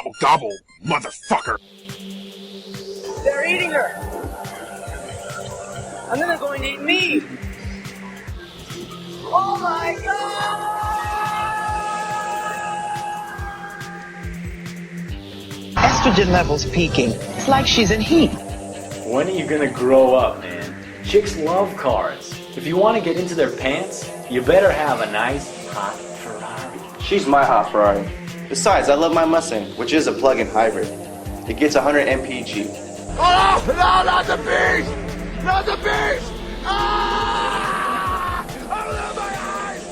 Gobble, gobble, motherfucker. They're eating her. And then they're going to eat me. Oh my God! Estrogen levels peaking. It's like she's in heat. When are you gonna grow up, man? Chicks love cars. If you want to get into their pants, you better have a nice, hot Ferrari. She's my hot Ferrari. Besides, I love my Mustang, which is a plug-in hybrid. It gets 100 mpg. Oh, no, not the beast! Not the beast! Ah! Open my eyes!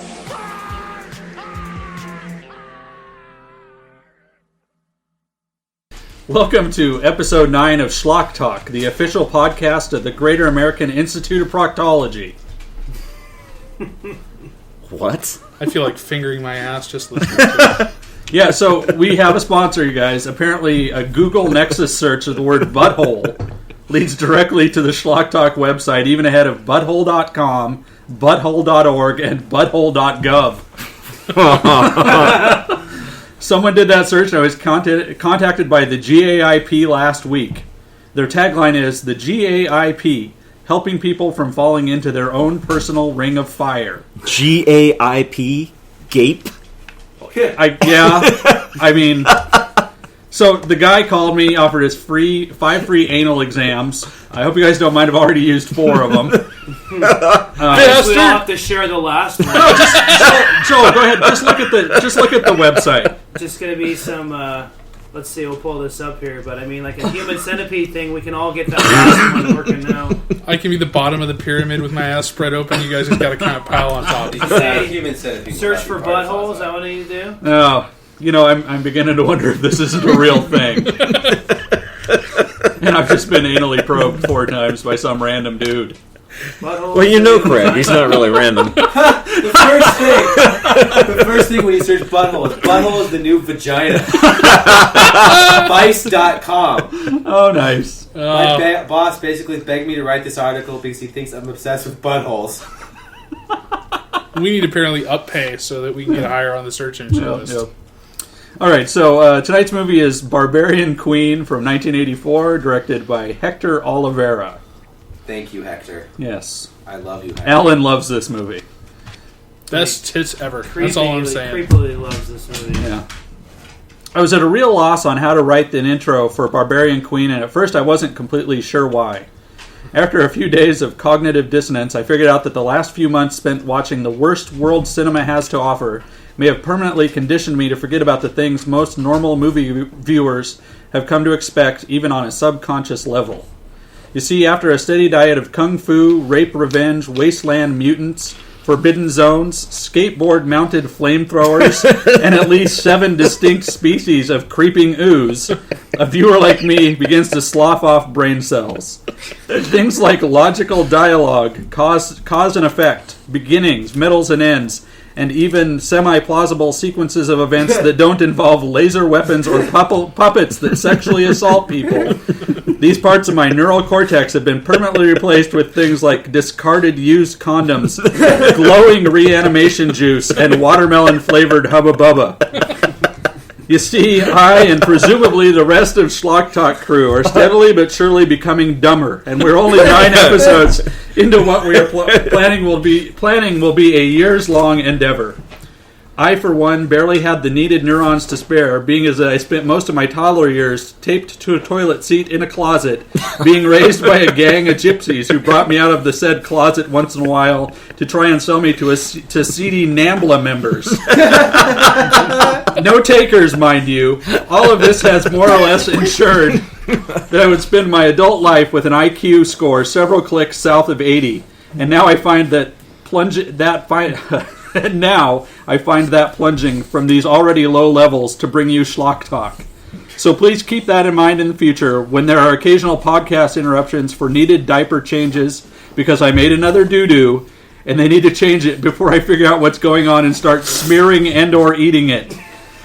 Welcome to episode 9 of Schlock Talk, the official podcast of the Greater American Institute of Proctology. What? I feel like fingering my ass just listening to it. Yeah, so we have a sponsor, you guys. Apparently, a Google Nexus search of the word butthole leads directly to the Schlock Talk website, even ahead of butthole.com, butthole.org, and butthole.gov. Someone did that search, and I was contacted by the GAIP last week. Their tagline is, the GAIP, helping people from falling into their own personal ring of fire. GAIP? Gape? I mean, so the guy called me, offered us five free anal exams. I hope you guys don't mind. I've already used 4 of them. We all have to share the last one. Joel, go ahead. Just look at the website. Just gonna be some. Let's see. We'll pull this up here. But I mean, like a human centipede thing. We can all get that last one working now. I can be the bottom of the pyramid with my ass spread open. You guys just got to kind of pile on top. Human centipede. Search for buttholes. Is that what you do? No, I'm beginning to wonder if this isn't a real thing. And I've just been anally probed 4 times by some random dude. Well, you know Craig. He's not really random. The first thing when you search butthole is the new vagina. Vice.com. Oh, nice. My boss basically begged me to write this article because he thinks I'm obsessed with buttholes. We need to apparently up pay so that we can get higher on the search engine list. Yep. All right, so tonight's movie is Barbarian Queen from 1984, directed by Hector Oliveira. Thank you, Hector. Yes. I love you, Hector. Alan loves this movie. Best tits ever. That's all I'm saying. Creepily loves this movie. Yeah. I was at a real loss on how to write an intro for Barbarian Queen, and at first I wasn't completely sure why. After a few days of cognitive dissonance, I figured out that the last few months spent watching the worst world cinema has to offer may have permanently conditioned me to forget about the things most normal movie viewers have come to expect, even on a subconscious level. You see, after a steady diet of kung fu, rape revenge, wasteland mutants, forbidden zones, skateboard-mounted flamethrowers, and at least 7 distinct species of creeping ooze, a viewer like me begins to slough off brain cells. Things like logical dialogue, cause and effect, beginnings, middles and ends, and even semi-plausible sequences of events that don't involve laser weapons or puppets that sexually assault people. These parts of my neural cortex have been permanently replaced with things like discarded used condoms, glowing reanimation juice, and watermelon-flavored Hubba Bubba. You see, I and presumably the rest of Schlock Talk crew are steadily but surely becoming dumber, and we're only 9 episodes into what we are planning will be a years-long endeavor. I, for one, barely had the needed neurons to spare, being as I spent most of my toddler years taped to a toilet seat in a closet, being raised by a gang of gypsies who brought me out of the said closet once in a while to try and sell me to seedy NAMBLA members. No takers, mind you. All of this has more or less ensured that I would spend my adult life with an IQ score several clicks south of 80, and now I find that plunging from these already low levels to bring you Schlock Talk. So please keep that in mind in the future when there are occasional podcast interruptions for needed diaper changes because I made another doo-doo and they need to change it before I figure out what's going on and start smearing and or eating it.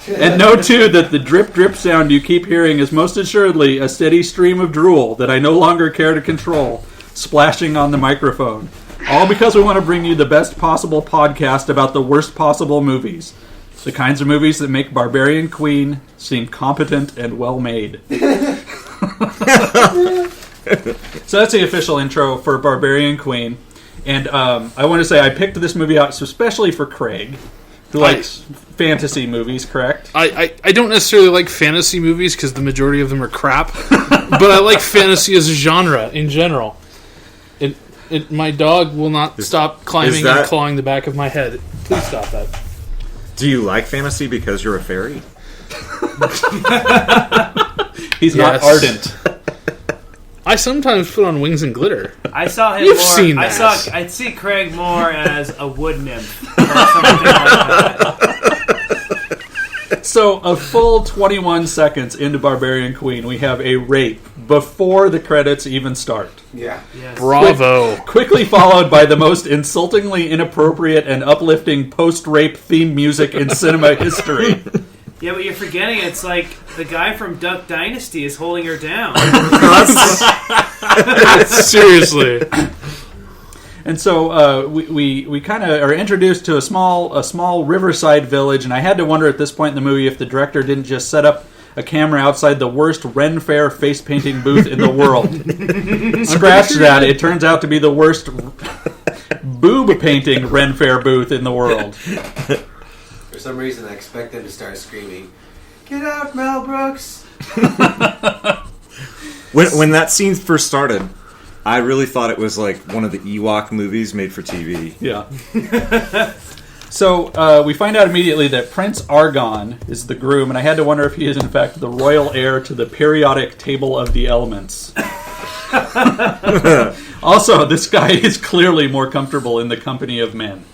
And know, too, that the drip-drip sound you keep hearing is most assuredly a steady stream of drool that I no longer care to control, splashing on the microphone. All because we want to bring you the best possible podcast about the worst possible movies. The kinds of movies that make Barbarian Queen seem competent and well made. So that's the official intro for Barbarian Queen. And I want to say I picked this movie out especially for Craig, who likes fantasy movies, correct? I don't necessarily like fantasy movies because the majority of them are crap, but I like fantasy as a genre in general. My dog will not stop climbing and clawing the back of my head. Please stop that. Do you like fantasy because you're a fairy? He's not ardent. I sometimes put on wings and glitter. I saw him You've more. seen that. I'd see Craig more as a wood nymph or something like that. So, a full 21 seconds into Barbarian Queen, we have a rape before the credits even start. Yeah. Yes. Bravo. Quickly followed by the most insultingly inappropriate and uplifting post-rape theme music in cinema history. Yeah, but you're forgetting it's like the guy from Duck Dynasty is holding her down. Seriously. And so we kind of are introduced to a small riverside village, and I had to wonder at this point in the movie if the director didn't just set up a camera outside the worst Ren Fair face painting booth in the world. Scratch that, it turns out to be the worst boob painting Ren Fair booth in the world. For some reason, I expect them to start screaming, "Get out, Mel Brooks!" When that scene first started, I really thought it was like one of the Ewok movies made for TV. Yeah. So we find out immediately that Prince Argon is the groom, and I had to wonder if he is in fact the royal heir to the periodic table of the elements. Also, this guy is clearly more comfortable in the company of men.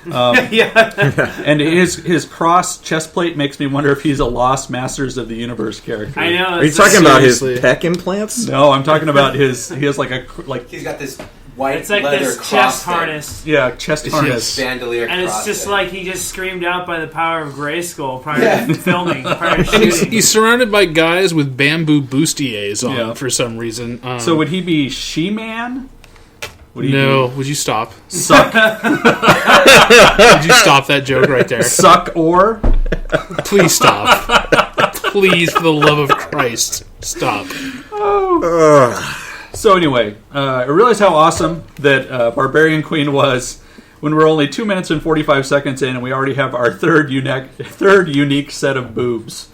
And his cross chest plate makes me wonder if he's a Lost Masters of the Universe character. I know. Are you talking about his pec implants? No, I'm talking about he has like He's got this white It's like leather this cross chest thing. harness. Yeah, chest harness. Bandolier And it's cross just thing. like he just screamed out by the power of Grayskull prior to filming, prior to And shooting. he's surrounded by guys with bamboo bustiers on Yeah. for some reason. So would he be She-Man? Would he No, be would you stop? Suck Would you stop that joke right there? Suck or? Please stop. Please, for the love of Christ, stop. So anyway, I realized how awesome that Barbarian Queen was when we're only 2 minutes and 45 seconds in, and we already have our third unique set of boobs.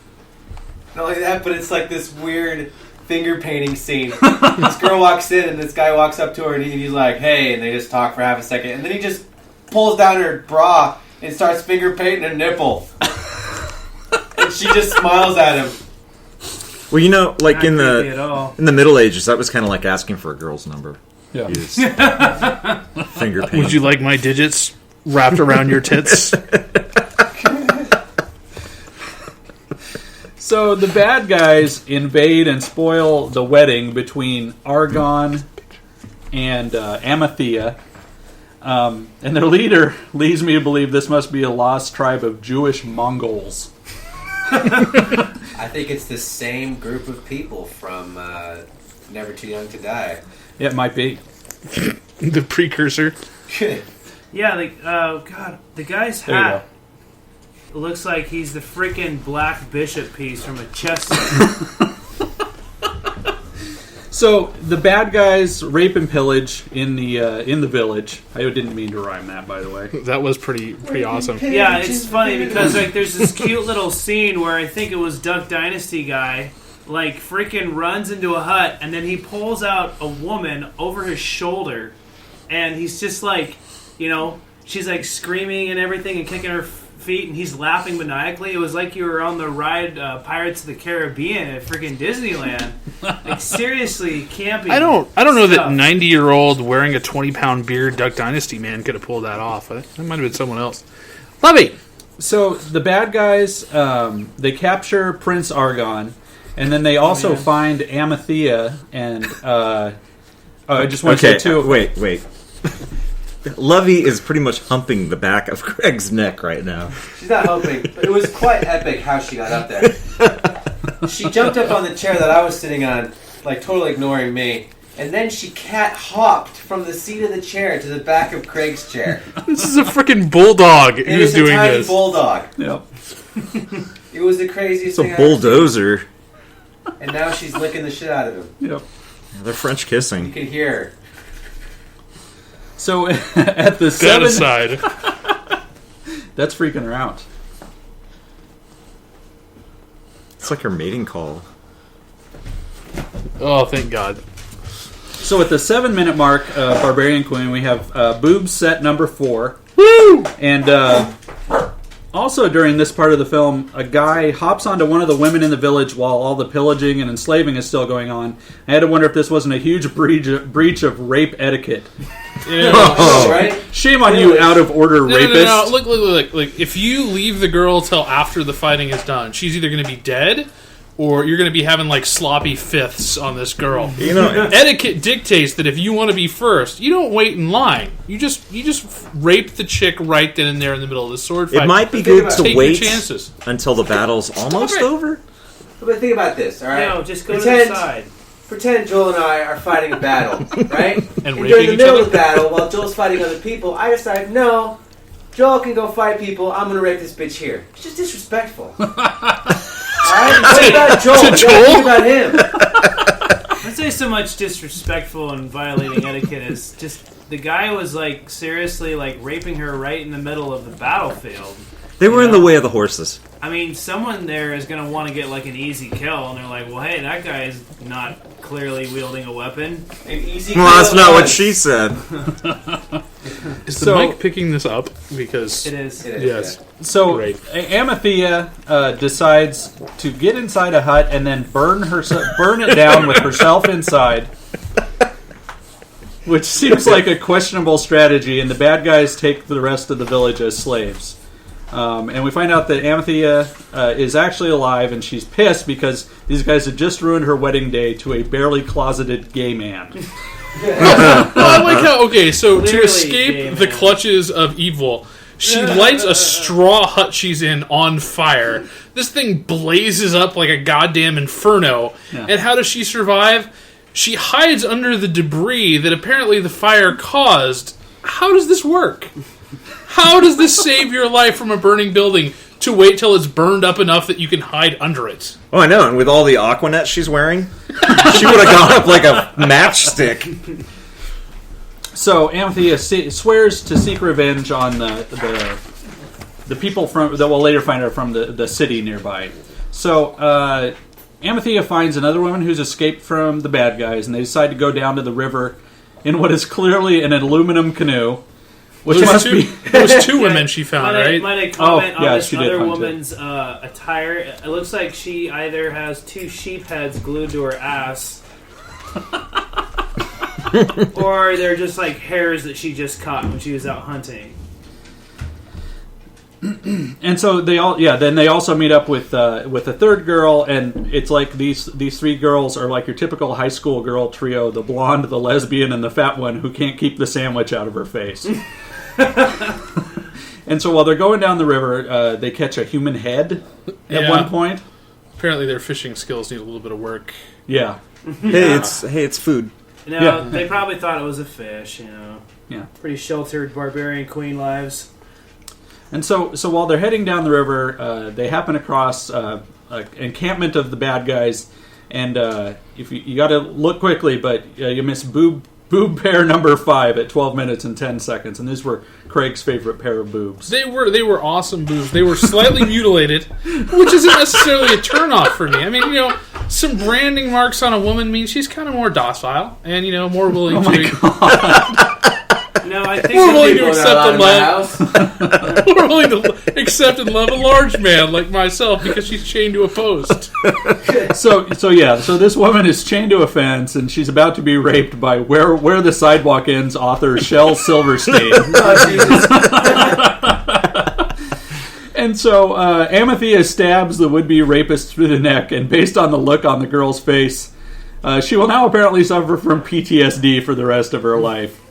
Not only that, but it's like this weird finger painting scene. This girl walks in, and this guy walks up to her, and he's like, "Hey," and they just talk for half a second, and then he just pulls down her bra and starts finger painting a nipple. And she just smiles at him. Well, you know, like Not in creepy at all. the Middle Ages, that was kind of like asking for a girl's number. Yeah. Is finger paint. Would you like my digits wrapped around your tits? So the bad guys invade and spoil the wedding between Argon and Amathea. And their leader leads me to believe this must be a lost tribe of Jewish Mongols. I think it's the same group of people from Never Too Young to Die. It might be. The precursor. Yeah, like, God, the guy's There you go. hat looks like he's the freaking black bishop piece from a chess set. So the bad guys rape and pillage in the village. I didn't mean to rhyme that, by the way. That was pretty awesome. Yeah, it's funny because like there's this cute little scene where I think it was Duck Dynasty guy like freaking runs into a hut and then he pulls out a woman over his shoulder and he's just like, you know, she's like screaming and everything and kicking her feet and he's laughing maniacally. It was like you were on the ride Pirates of the Caribbean at freaking Disneyland. Like seriously campy. I don't know that stuff. 90-year-old wearing a 20-pound beard Duck Dynasty man could have pulled that off. That might have been someone else. Lovey! So the bad guys, they capture Prince Argon, and then they also find Amathea, and I just want to say too. Wait. Lovey is pretty much humping the back of Craig's neck right now. She's not hoping, but it was quite epic how she got up there. She jumped up on the chair that I was sitting on, like totally ignoring me, And then she cat hopped from the seat of the chair to the back of Craig's chair. This is a freaking bulldog who's doing a tiny this. Bulldog. Yep. It was the craziest It's thing a bulldozer. And now she's licking the shit out of him. Yep. They're French kissing. You can hear her. So at the That aside. That's freaking her out. It's like her mating call. Oh, thank God. So at the 7-minute mark, Barbarian Queen, we have boobs set number 4. Woo! And also during this part of the film, a guy hops onto one of the women in the village while all the pillaging and enslaving is still going on. I had to wonder if this wasn't a huge breach of rape etiquette. Yeah. Right? Shame on you, out of order rapist. No. Look. If you leave the girl till after the fighting is done, she's either going to be dead, or you're going to be having like sloppy fifths on this girl. You know, etiquette dictates that if you want to be first, you don't wait in line. You just rape the chick right then and there in the middle of the sword fight. it might be good to Take wait your chances. until the battle's almost it. over. But think about this, all right? No, just go to the side. Pretend Joel and I are fighting a battle, right? And during raping the each middle other? of the battle, while Joel's fighting other people, I decide, no, Joel can go fight people. I'm going to rape this bitch here. It's just disrespectful. All right? What about Joel? To You gotta Joel? think about him. I'd say so much disrespectful and violating etiquette is just the guy was like seriously like raping her right in the middle of the battlefield. They were in the way of the horses. I mean, someone there is going to want to get like an easy kill, and they're like, "Well, hey, that guy is not clearly wielding a weapon." An easy Well, that's kill not what was. she said. Is So- the mic picking this up? Because It is. It is, yes. So Great. Amethea decides to get inside a hut and then burn it down with herself inside, which seems like a questionable strategy. And the bad guys take the rest of the village as slaves. And we find out that Amethea is actually alive, and she's pissed because these guys had just ruined her wedding day to a barely closeted gay man. I like how, okay, so to Clearly escape gay the man. clutches of evil, she lights a straw hut she's in on fire. This thing blazes up like a goddamn inferno. Yeah. And how does she survive? She hides under the debris that apparently the fire caused. How does this work? How does this save your life from a burning building to wait till it's burned up enough that you can hide under it? Oh, I know. And with all the Aquanet she's wearing, she would have gone up like a matchstick. So Amethea swears to seek revenge on the people from that we'll later find out from the city nearby. So Amethea finds another woman who's escaped from the bad guys, and they decide to go down to the river in what is clearly an aluminum canoe, which There was must be. there was two women she found, right? Might I comment Oh, yeah, on this she did other find woman's attire? It looks like she either has 2 sheep heads glued to her ass, or they're just like hairs that she just caught when she was out hunting. And so they also meet up with a third girl, and it's like these 3 girls are like your typical high school girl trio: the blonde, the lesbian, and the fat one who can't keep the sandwich out of her face. And so while they're going down the river, they catch a human head at one point. Apparently their fishing skills need a little bit of work. Yeah. Hey, it's food. No, Yeah. they probably thought it was a fish. You know, Yeah. pretty sheltered barbarian queen lives. And so while they're heading down the river, they happen across an encampment of the bad guys, and if you got to look quickly, but you miss boob pair number 5 at 12 minutes and 10 seconds, and these were Craig's favorite pair of boobs. They were awesome boobs. They were slightly mutilated, which isn't necessarily a turnoff for me. I mean, some branding marks on a woman means she's kind of more docile and more willing to. No, I think We're some willing people to are not accept allowed and in my house. We're willing to accept and love a large man like myself because she's chained to a post. So this woman is chained to a fence, and she's about to be raped by Where the Sidewalk Ends author Shel Silverstein. Oh, Jesus. And so Amethea stabs the would-be rapist through the neck, and based on the look on the girl's face, she will now apparently suffer from PTSD for the rest of her life.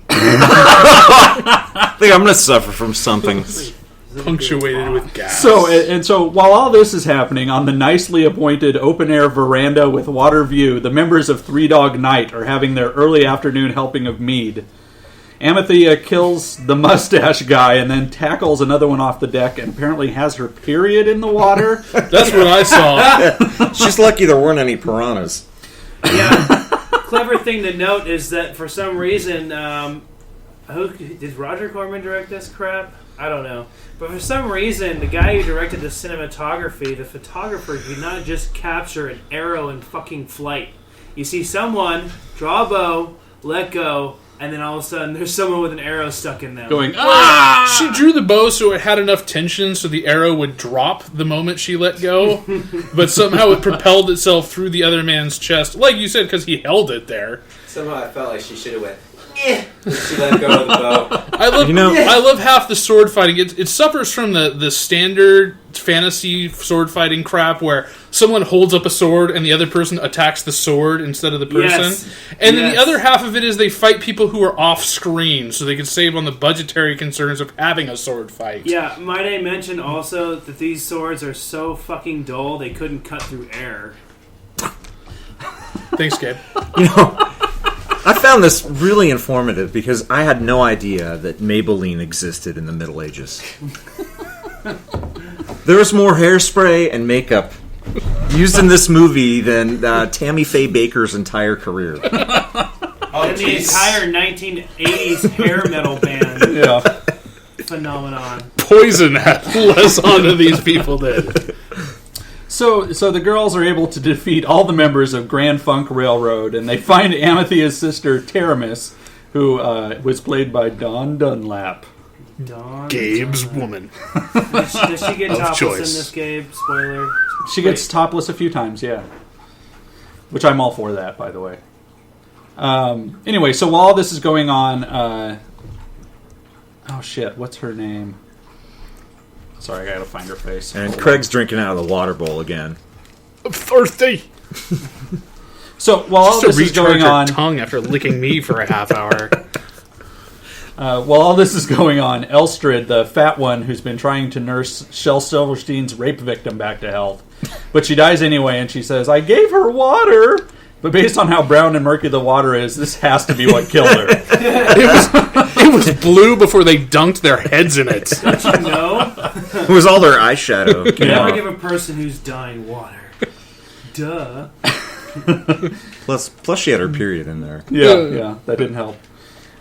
I think I'm going to suffer from something. Is Punctuated with gas. So while all this is happening, on the nicely appointed open-air veranda with water view, the members of Three Dog Night are having their early afternoon helping of mead. Amethea kills the mustache guy and then tackles another one off the deck and apparently has her period in the water. That's what I saw. She's lucky there weren't any piranhas. Yeah. Clever thing to note is that for some reason, did Roger Corman direct this crap? I don't know. But for some reason, the guy who directed the cinematography, the photographer, did not just capture an arrow in fucking flight. You see someone draw a bow, let go, and then all of a sudden there's someone with an arrow stuck in them. Going, ah! She drew the bow so it had enough tension so the arrow would drop the moment she let go, but somehow it propelled itself through the other man's chest, like you said, because he held it there. Somehow I felt like she should have went, when she let go of the bow. I love half the sword fighting. It suffers from the standard fantasy sword fighting crap where someone holds up a sword and the other person attacks the sword instead of the person. Yes. And then the other half of it is they fight people who are off screen so they can save on the budgetary concerns of having a sword fight. Yeah, might I mention also that these swords are so fucking dull they couldn't cut through air. Thanks, Gabe. I found this really informative because I had no idea that Maybelline existed in the Middle Ages. There was more hairspray and makeup used in this movie than Tammy Faye Baker's entire career. And the entire 1980s hair metal band phenomenon. Poison had less on than these people did. So the girls are able to defeat all the members of Grand Funk Railroad, and they find Amethea's sister, Taramis, who was played by Dawn Dunlap. Gabe's woman. Does she get topless choice. in this, Gabe? Spoiler. She gets topless a few times, yeah. Which I'm all for that, by the way. Anyway, so while all this is going on... oh, shit. What's her name? Sorry, I gotta find her face. And Craig's drinking out of the water bowl again. I'm thirsty. So while all this is going on... tongue after licking me for a half hour. While all this is going on, Elstrid, the fat one who's been trying to nurse Shel Silverstein's rape victim back to health, but she dies anyway, and she says, "I gave her water." But based on how brown and murky the water is, this has to be what killed her. It was blue before they dunked their heads in it. Don't you know? It was all their eyeshadow. You never give a person who's dying water. Duh. Plus she had her period in there. Yeah, that didn't help.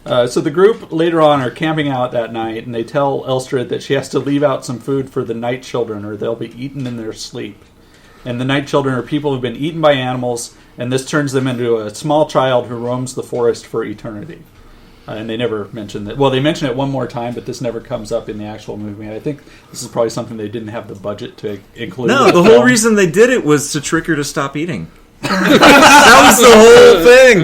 So the group later on are camping out that night, and they tell Elstrid that she has to leave out some food for the night children, or they'll be eaten in their sleep. And the night children are people who've been eaten by animals, and this turns them into a small child who roams the forest for eternity. And they never mention that. Well, they mention it one more time, but this never comes up in the actual movie. I think this is probably something they didn't have the budget to include. No, the whole reason they did it was to trick her to stop eating. That was the whole thing.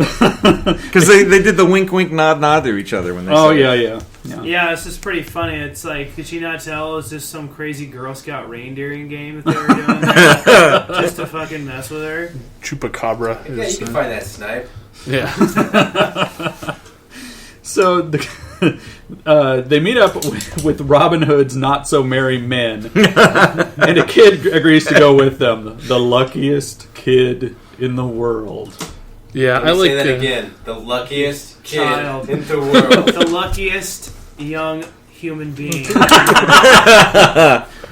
Because they did the wink, wink, nod, nod to each other when they said it. Yeah, it's just pretty funny. It's like, did she not tell it was just some crazy Girl Scout reindeering game that they were doing just to fucking mess with her? Chupacabra. Yeah, you can find that snipe. Yeah. So they meet up with Robin Hood's not-so-merry men, and a kid agrees to go with them. The luckiest kid in the world. Yeah, Let me say that again. The luckiest Child kid in the world. The luckiest young human being.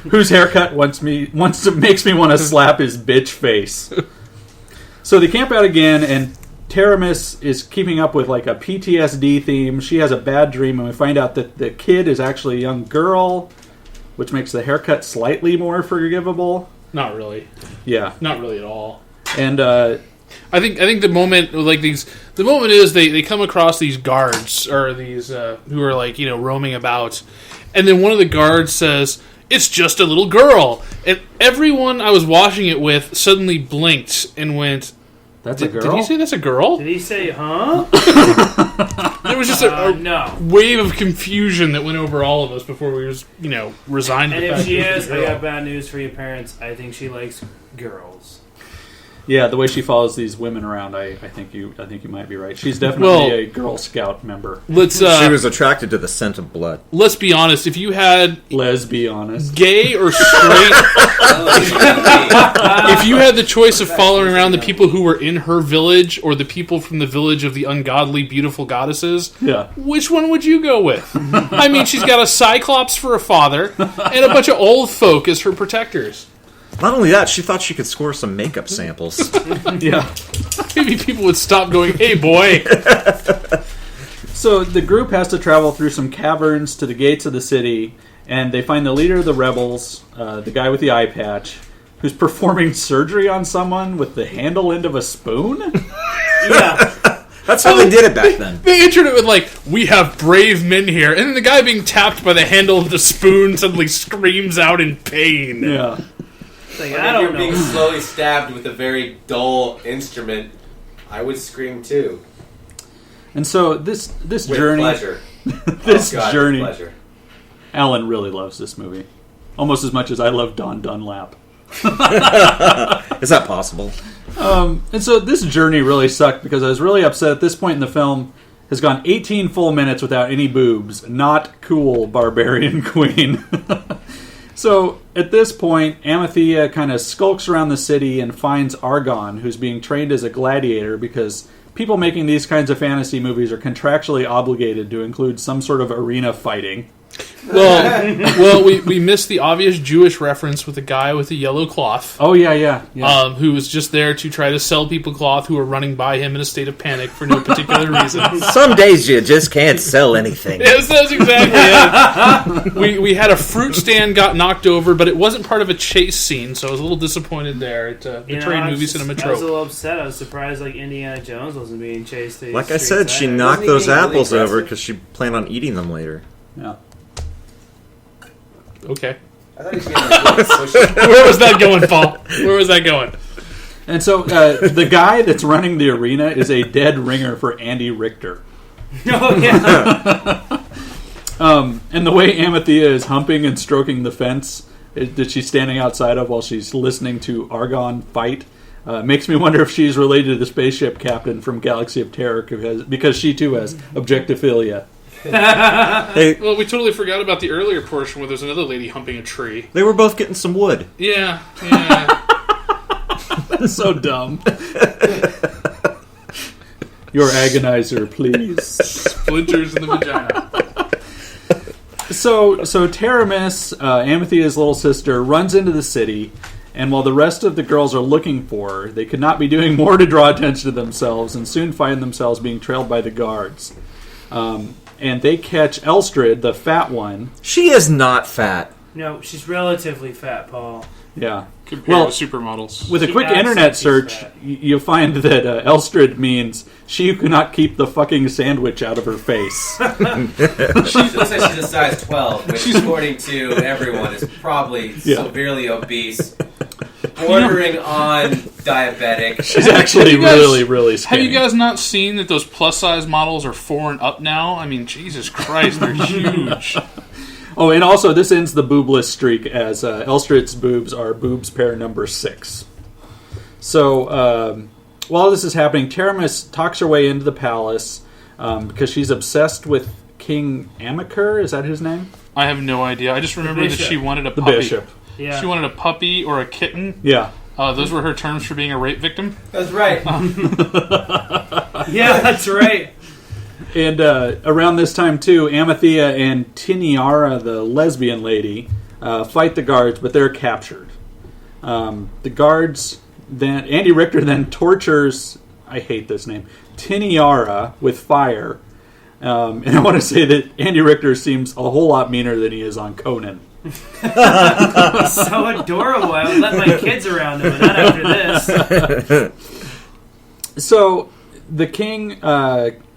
Whose haircut makes me want to slap his bitch face. So they camp out again, and Taramis is keeping up with like a PTSD theme. She has a bad dream, and we find out that the kid is actually a young girl, which makes the haircut slightly more forgivable. Not really. Yeah. Not really at all. And I think the moment is they come across these guards or these who are like, roaming about, and then one of the guards says, "It's just a little girl," and everyone I was watching it with suddenly blinked and went, "That's a girl?" Did he say that's a girl? Did he say, huh? There was just a no wave of confusion that went over all of us before we was, resigned to And the if fact she that it was is, a I girl. got bad news for you parents. I think she likes girls. Yeah, the way she follows these women around, I think you might be right. She's definitely a Girl Scout member. She was attracted to the scent of blood. Let's be honest. If you had honest, gay or straight, if you had the choice of following around the people who were in her village or the people from the village of the ungodly, beautiful goddesses, which one would you go with? I mean, she's got a cyclops for a father and a bunch of old folk as her protectors. Not only that, she thought she could score some makeup samples. Yeah. Maybe people would stop going, hey, boy. So the group has to travel through some caverns to the gates of the city, and they find the leader of the rebels, the guy with the eye patch, who's performing surgery on someone with the handle end of a spoon? Yeah. That's how they did it back then. They entered it with, like, we have brave men here. And then the guy being tapped by the handle of the spoon suddenly screams out in pain. Yeah. Like, If I don't you're know. being slowly stabbed with a very dull instrument, I would scream too. And so this With journey... pleasure. This God, journey... with pleasure. Alan really loves this movie. Almost as much as I love Don Dunlap. Is that possible? And so this journey really sucked because I was really upset at this point in the film. Has gone 18 full minutes without any boobs. Not cool, Barbarian Queen. So at this point, Amalthea kind of skulks around the city and finds Argon, who's being trained as a gladiator because people making these kinds of fantasy movies are contractually obligated to include some sort of arena fighting. Well, we missed the obvious Jewish reference with the guy with the yellow cloth. Oh, yeah. Who was just there to try to sell people cloth who were running by him in a state of panic for no particular reason. Some days you just can't sell anything. Yes, that's exactly it. We had a fruit stand got knocked over, but it wasn't part of a chase scene, so I was a little disappointed there at Betrayed Movie Cinema I was a Trope. little upset. I was surprised like Indiana Jones wasn't being chased. Like I said, she knocked those apples over because she planned on eating them later. Yeah. Okay. I thought he was getting like, pushy. Where was that going, Paul? Where was that going? And so the guy that's running the arena is a dead ringer for Andy Richter. Oh, yeah. And the way Amalthea is humping and stroking the fence that she's standing outside of while she's listening to Argon fight makes me wonder if she's related to the spaceship captain from Galaxy of Terror because she too has objectophilia. Well, we totally forgot about the earlier portion where there's another lady humping a tree. They were both getting some wood. Yeah. That's so dumb. Your agonizer, please. Splinters in the vagina. So Taramis, Amalthea's little sister, runs into the city, and while the rest of the girls are looking for her, they could not be doing more to draw attention to themselves and soon find themselves being trailed by the guards. And they catch Elstrid, the fat one. She is not fat. No, she's relatively fat, Paul. Yeah. Compared to supermodels. With a She quick acts internet like she's search, fat. you'll find that Elstrid means she who cannot keep the fucking sandwich out of her face. She looks like she's a size 12, which according to everyone is probably severely obese, bordering on diabetic. She's actually really skinny. Have you guys not seen that those plus-size models are 4 and up now? I mean, Jesus Christ, they're huge. Oh, and also this ends the boobless streak as Elstrid's boobs are boobs pair number 6. So while this is happening, Taramis talks her way into the palace because she's obsessed with King Amachur. Is that his name? I have no idea. I just remember that she wanted a The puppy. bishop. Yeah. She wanted a puppy or a kitten. Yeah. Those were her terms for being a rape victim. That's right. Yeah, that's right. And around this time, too, Amalthea and Tiniara, the lesbian lady, fight the guards, but they're captured. The guards then... Andy Richter then tortures... I hate this name. Tiniara with fire. And I want to say that Andy Richter seems a whole lot meaner than he is on Conan. He's so adorable. I would let my kids around him, but not after this. So, the king...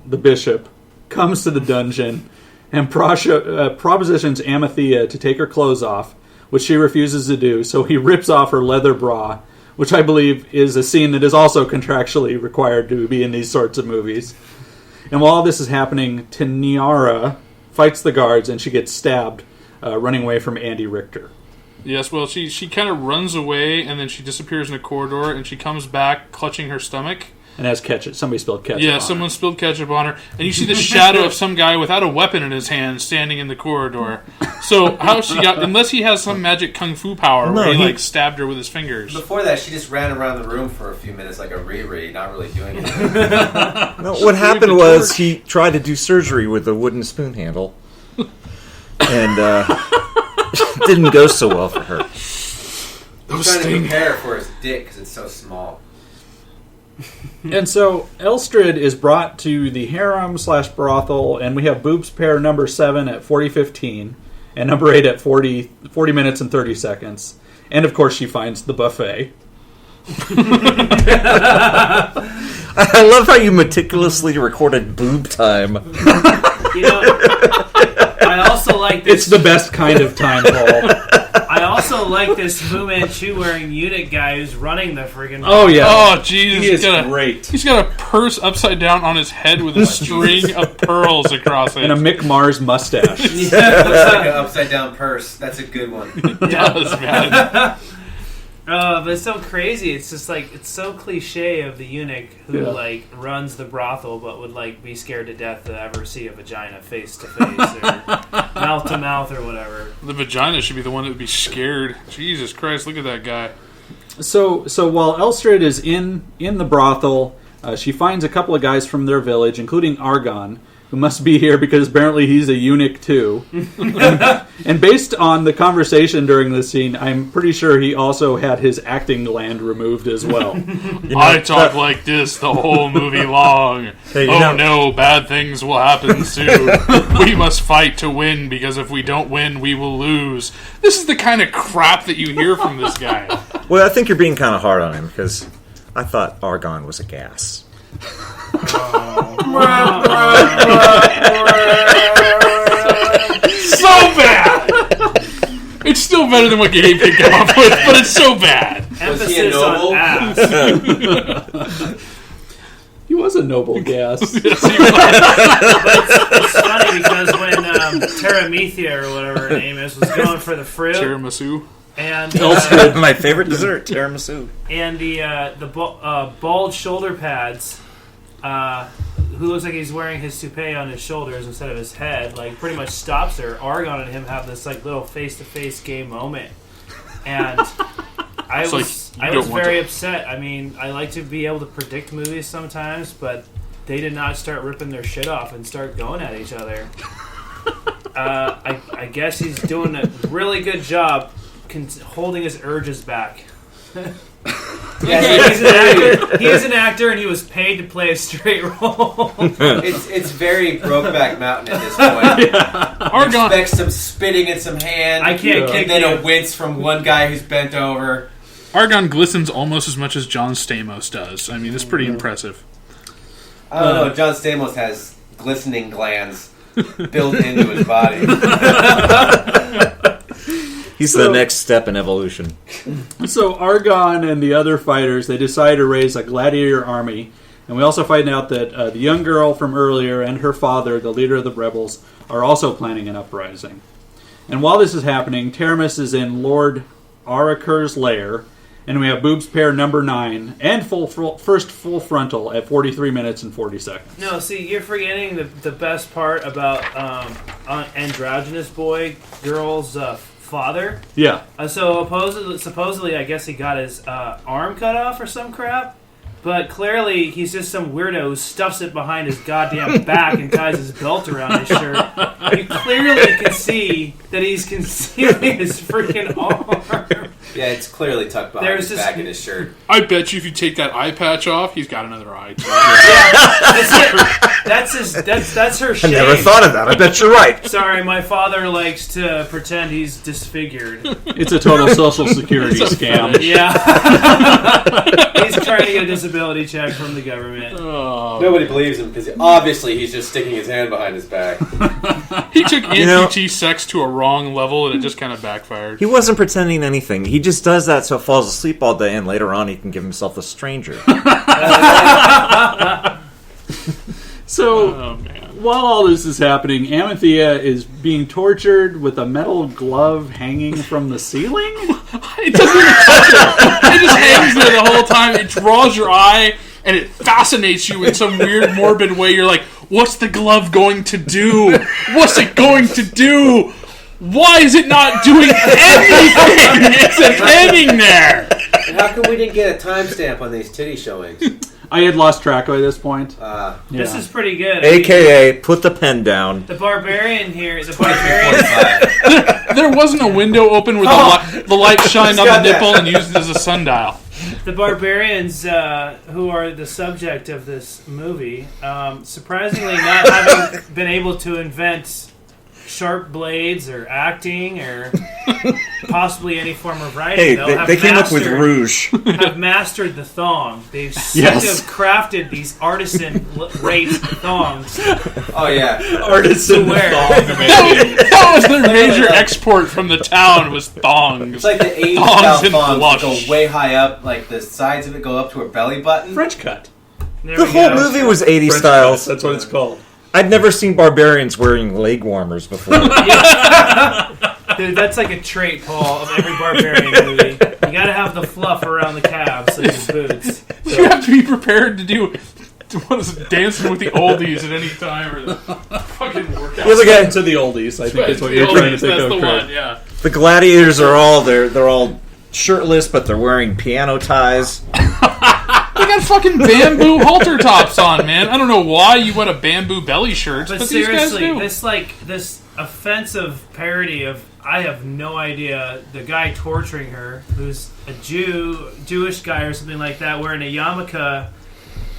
the bishop comes to the dungeon and propositions Amalthea to take her clothes off, which she refuses to do, so he rips off her leather bra, which I believe is a scene that is also contractually required to be in these sorts of movies. And while all this is happening, Tiniara fights the guards and she gets stabbed running away from Andy Richter. Yes, well, she kind of runs away, and then she disappears in a corridor, and she comes back clutching her stomach. And has ketchup. Somebody spilled ketchup Yeah, on someone her. spilled ketchup on her. And you see the shadow of some guy without a weapon in his hand standing in the corridor. So how she got... Unless he has some magic kung fu power where he stabbed her with his fingers. Before that, she just ran around the room for a few minutes like a Riri, not really doing anything. No, what happened was he tried to do surgery with a wooden spoon handle. And it didn't go so well for her. He's trying to prepare for his dick because it's so small. And so Elstrid is brought to the harem/brothel, and we have boobs pair number 7 at 40:15 and number 8 at 40 minutes and 30 seconds. And of course she finds the buffet. I love how you meticulously recorded boob time. You know, I also like this. It's the best kind of time, Paul. I also like this Fu Manchu wearing eunuch guy who's running the friggin'... Oh, yeah. Oh, Jesus. He is great. He's got a purse upside down on his head with a string of pearls across it. And a Mick Mars mustache. Looks like an upside down purse. That's a good one. It does, man. But it's so crazy. It's just like, it's so cliche of the eunuch who like runs the brothel but would like be scared to death to ever see a vagina face to face or mouth to mouth or whatever. The vagina should be the one that would be scared. Jesus Christ, look at that guy. So while Elstrid is in the brothel, she finds a couple of guys from their village, including Argon, who must be here because apparently he's a eunuch too. And based on the conversation during this scene, I'm pretty sure he also had his acting gland removed as well. I talk like this the whole movie long. Hey, no, bad things will happen soon. We must fight to win because if we don't win, we will lose. This is the kind of crap that you hear from this guy. Well, I think you're being kind of hard on him because I thought argon was a gas. So bad! It's still better than what Gabe could come up with, but it's so bad. Was he a noble? On ass. He was a noble gas. It's funny because when Teramethea or whatever her name is was going for the fruit Tiramisu. and My favorite dessert, tiramisu. and the bald shoulder pads, who looks like he's wearing his toupee on his shoulders instead of his head, like pretty much stops her. Argon and him have this like little face-to-face gay moment, and I was very upset. I mean, I like to be able to predict movies sometimes, but they did not start ripping their shit off and start going at each other. I guess he's doing a really good job holding his urges back. Yeah, he is an actor, and he was paid to play a straight role. It's very Brokeback Mountain at this point. Yeah. Argon expects some spitting and some hand. I can't kick and then you. a wince from one guy who's bent over. Argon glistens almost as much as John Stamos does. I mean, it's pretty impressive. I don't know. John Stamos has glistening glands built into his body. He's the next step in evolution. So Argon and the other fighters, they decide to raise a gladiator army. And we also find out that the young girl from earlier and her father, the leader of the rebels, are also planning an uprising. And while this is happening, Taramis is in Lord Araker's lair, and we have boobs pair number 9 and first full frontal at 43 minutes and 40 seconds. No, see, you're forgetting the best part about androgynous boy girl's father. Yeah. So supposedly, I guess he got his arm cut off or some crap. But clearly, he's just some weirdo who stuffs it behind his goddamn back and ties his belt around his shirt. You clearly can see that he's concealing his freaking arm. Yeah, it's clearly tucked behind his back in his shirt. I bet you if you take that eye patch off, he's got another eye. That's her shame. I never thought of that. I bet you're right. Sorry, my father likes to pretend he's disfigured. It's a total social security scam. Yeah. He's trying to get a disability check from the government. Oh. Nobody believes him because obviously he's just sticking his hand behind his back. He took amputee sex to a wrong level and it just kind of backfired. He wasn't pretending anything. He just does that so he falls asleep all day and later on he can give himself a stranger. So, while all this is happening, Amanthea is being tortured with a metal glove hanging from the ceiling. It doesn't even touch her. It just hangs there the whole time. It draws your eye, and it fascinates you in some weird, morbid way. You're like, what's the glove going to do? What's it going to do? Why is it not doing anything? It's just hanging there. And how come we didn't get a timestamp on these titty showings? I had lost track by this point. This is pretty good. AKA, put the pen down. The Barbarian here. The Barbarian. There wasn't a window open where the light shined on the nipple and used it as a sundial. The Barbarians, who are the subject of this movie, surprisingly not having been able to invent sharp blades or acting or possibly any form of writing. Hey, they came up with rouge. Have mastered the thong. They've crafted these artisan-raped thongs. Oh yeah, artisan wear. That was their major export from the town was thongs. It's like the 80s style thongs that go way high up, like the sides of it go up to her belly button. French cut. The whole movie was 80s French styles. cut, that's what it's called. I'd never seen barbarians wearing leg warmers before. Dude, that's like a trait, Paul, of every Barbarian movie. You gotta have the fluff around the calves of his boots. You have to be prepared to do Dancing with the Oldies at any time, or the fucking workout. Well, again, to the oldies, I think Right, is what the you're trying to oldies, think that's of. the Kurt. one, yeah. The gladiators are all they're all shirtless, but they're wearing piano ties. They got fucking bamboo halter tops on, man. I don't know why you want a bamboo belly shirt, but these guys seriously, do. this offensive parody of I have no idea the guy torturing her, who's a Jewish guy or something like that, wearing a yarmulke,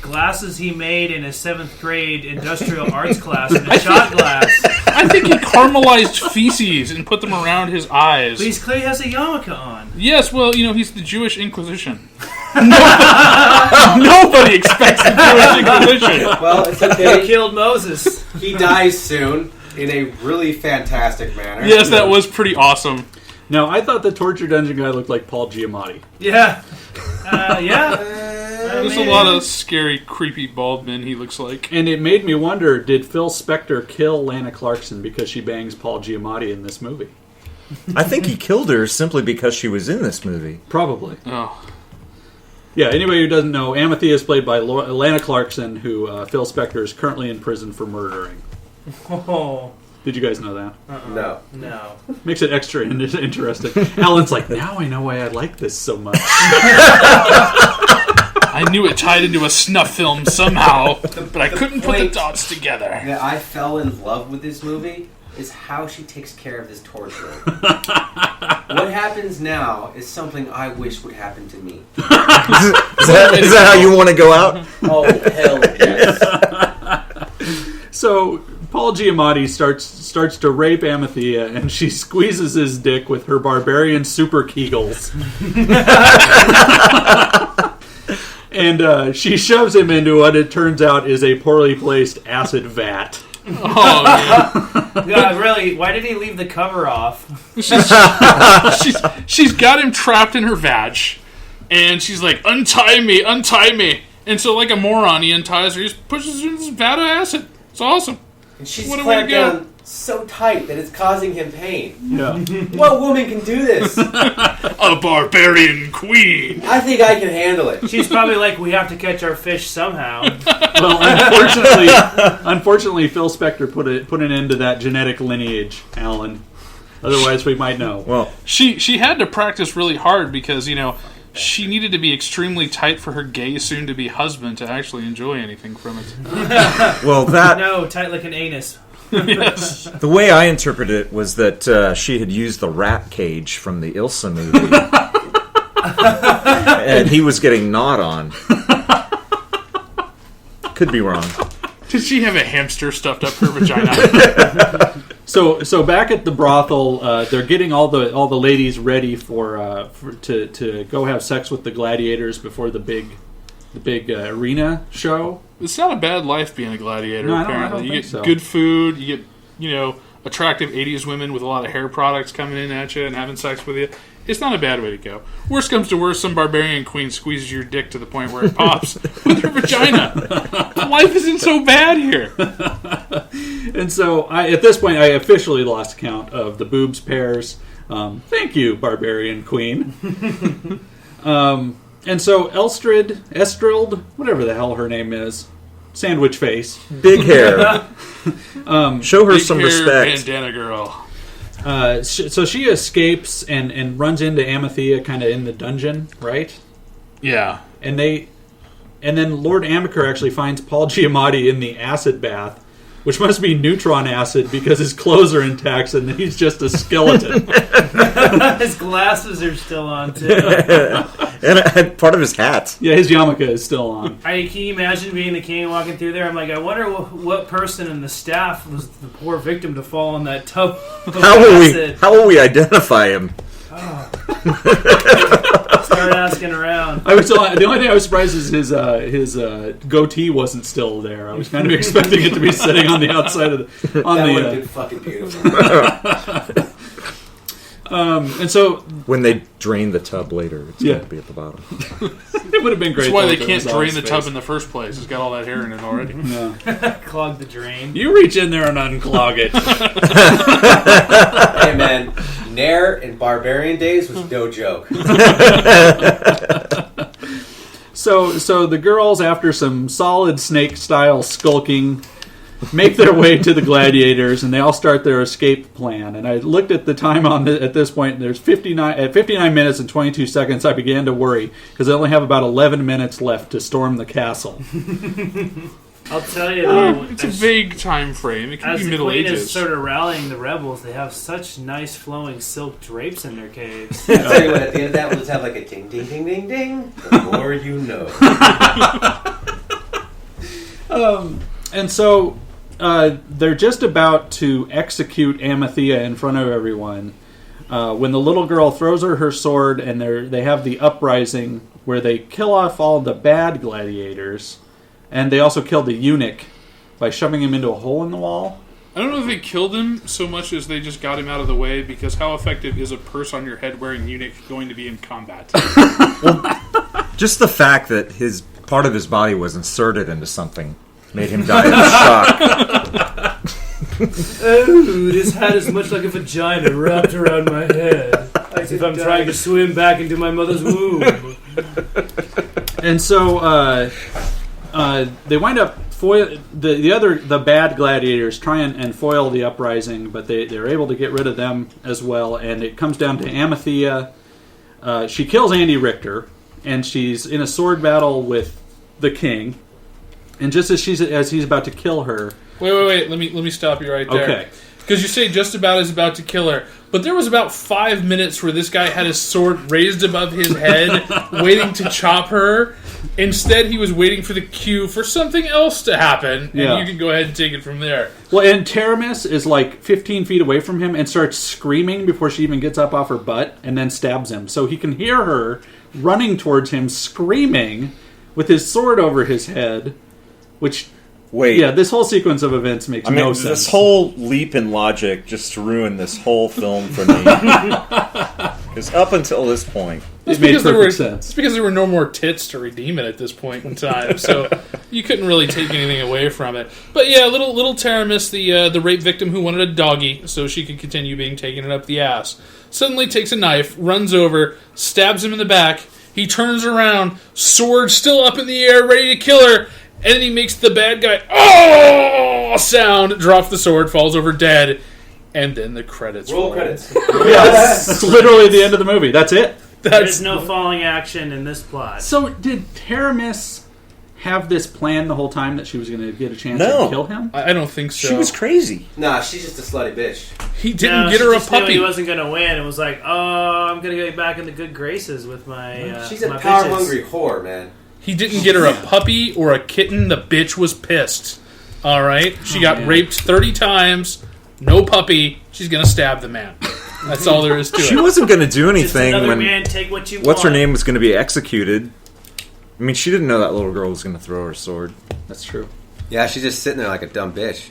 glasses he made in his 7th grade industrial arts class in a shot glass. I think he caramelized feces and put them around his eyes. But he clearly has a yarmulke on. Yes, well, he's the Jewish Inquisition. Nobody expects the Jewish Inquisition. Well, it's okay. He killed Moses. He dies soon in a really fantastic manner. Yes, that was pretty awesome. Now, I thought the torture dungeon guy looked like Paul Giamatti. Yeah. There's a lot of scary, creepy bald men he looks like. And it made me wonder, did Phil Spector kill Lana Clarkson because she bangs Paul Giamatti in this movie? I think he killed her simply because she was in this movie. Probably. Oh. Yeah, anybody who doesn't know, Amanthea is played by Lana Clarkson, who Phil Spector is currently in prison for murdering. Oh. Did you guys know that? No. Makes it extra interesting. Alan's like, now I know why I like this so much. I knew it tied into a snuff film somehow, but I couldn't put the dots together. That I fell in love with this movie is how she takes care of this torturer. What happens now is something I wish would happen to me. Is that how you want to go out? Oh, hell yes. So Paul Giamatti starts to rape Amanthea, and she squeezes his dick with her barbarian super kegels. And she shoves him into what it turns out is a poorly placed acid vat. Oh, man. God, really? Why did he leave the cover off? She's got him trapped in her vag, and she's like, untie me. And so, like a moron, he unties her. He just pushes her in this vat of acid. It's awesome. And she's What a way to clamped go. down so tight that it's causing him pain. Yeah. What woman can do this? A barbarian queen. I think I can handle it. She's probably like, we have to catch our fish somehow. Well, unfortunately, Phil Spector put an end to that genetic lineage, Alan. Otherwise, we might know. Well, She had to practice really hard because, she needed to be extremely tight for her gay soon-to-be husband to actually enjoy anything from it. well, that No, tight like an anus. Yes. the way I interpreted it was that she had used the rat cage from the Ilsa movie, and he was getting gnawed on. Could be wrong. Did she have a hamster stuffed up her vagina? So back at the brothel, they're getting all the ladies ready to go have sex with the gladiators before the big arena show. It's not a bad life being a gladiator, No, I don't apparently. You think get so. good food, you get, attractive 80s women with a lot of hair products coming in at you and having sex with you, it's not a bad way to go. Worst comes to worst, some barbarian queen squeezes your dick to the point where it pops with her vagina. Life isn't so bad here. And so, at this point, I officially lost count of the boobs pairs. Thank you, Barbarian Queen. And so Estreld, whatever the hell her name is, sandwich face, big hair. Show her big some hair respect. Bandana girl. So she escapes and runs into Amethea kind of in the dungeon, right? Yeah. And then Lord Amaker actually finds Paul Giamatti in the acid bath, which must be neutron acid because his clothes are intact and he's just a skeleton. His glasses are still on, too. And part of his hat. Yeah, his yarmulke is still on. Can you imagine being the king and walking through there? I'm like, I wonder what person in the staff was the poor victim to fall in that tub of acid. How will we identify him? Start asking around. The only thing I was surprised is his goatee wasn't still there. I was kind of expecting it to be sitting on the outside of the. That would have been fucking beautiful. And so when they drain the tub later, it's going to be at the bottom. It would have been great. That's why they can't drain the tub in the first place. It's got all that hair in it already. Yeah. Clog the drain. You reach in there and unclog it. Hey man, Nair in Barbarian days was no joke. So the girls, after some solid snake-style skulking, make their way to the gladiators, and they all start their escape plan. And I looked at the time at this point, and there's 59 minutes and 22 seconds. I began to worry because I only have about 11 minutes left to storm the castle. I'll tell you though, it's a vague time frame. It could be Middle Ages. As the queen Ages. is sort of rallying the rebels, they have such nice flowing silk drapes in their caves. I'll tell you what, at the end of that, we'll just have like a ding, ding, ding, ding, ding. The more you know. And so they're just about to execute Amethea in front of everyone when the little girl throws her sword, and they have the uprising where they kill off all the bad gladiators, and they also kill the eunuch by shoving him into a hole in the wall. I don't know if they killed him so much as they just got him out of the way, because how effective is a purse on your head wearing eunuch going to be in combat? Just the fact that part of his body was inserted into something made him die of shock. Oh, this hat is much like a vagina wrapped around my head. As if I'm trying to swim back into my mother's womb. And so they wind up the bad gladiators try and foil the uprising, but they're able to get rid of them as well. And it comes down to Amethea. She kills Andy Richter, and she's in a sword battle with the king. And just as he's about to kill her, Wait. Let me stop you right there. Okay. Because you say just about is about to kill her, but there was about 5 minutes where this guy had his sword raised above his head, waiting to chop her. Instead, he was waiting for the cue for something else to happen, and you can go ahead and take it from there. Well, and Taramis is like 15 feet away from him and starts screaming before she even gets up off her butt, and then stabs him. So he can hear her running towards him, screaming with his sword over his head, which... Wait. Yeah, this whole sequence of events makes no sense. This whole leap in logic just ruined this whole film for me. Because up until this point, it made perfect sense. It's because there were no more tits to redeem it at this point in time, so you couldn't really take anything away from it. But yeah, little Taramis, the rape victim who wanted a doggy so she could continue being taken up the ass, suddenly takes a knife, runs over, stabs him in the back. He turns around, sword still up in the air, ready to kill her. And then he makes the bad guy sound, drops the sword, falls over dead, and then the credits roll. Credits. Yes, it's literally the end of the movie. That's it. There's no falling action in this plot. So did Taramis have this plan the whole time that she was going to get a chance to kill him? I don't think so. She was crazy. Nah, she's just a slutty bitch. He didn't get her a puppy. He wasn't going to win. It was like, I'm going to get back in the good graces with my she's a my power-hungry whore, man. He didn't get her a puppy or a kitten. The bitch was pissed. All right? She got raped 30 times. No puppy. She's going to stab the man. That's all there is to it. She wasn't going to do anything when... man, take what you what's want. her name was going to be executed. I mean, she didn't know that little girl was going to throw her sword. That's true. Yeah, she's just sitting there like a dumb bitch.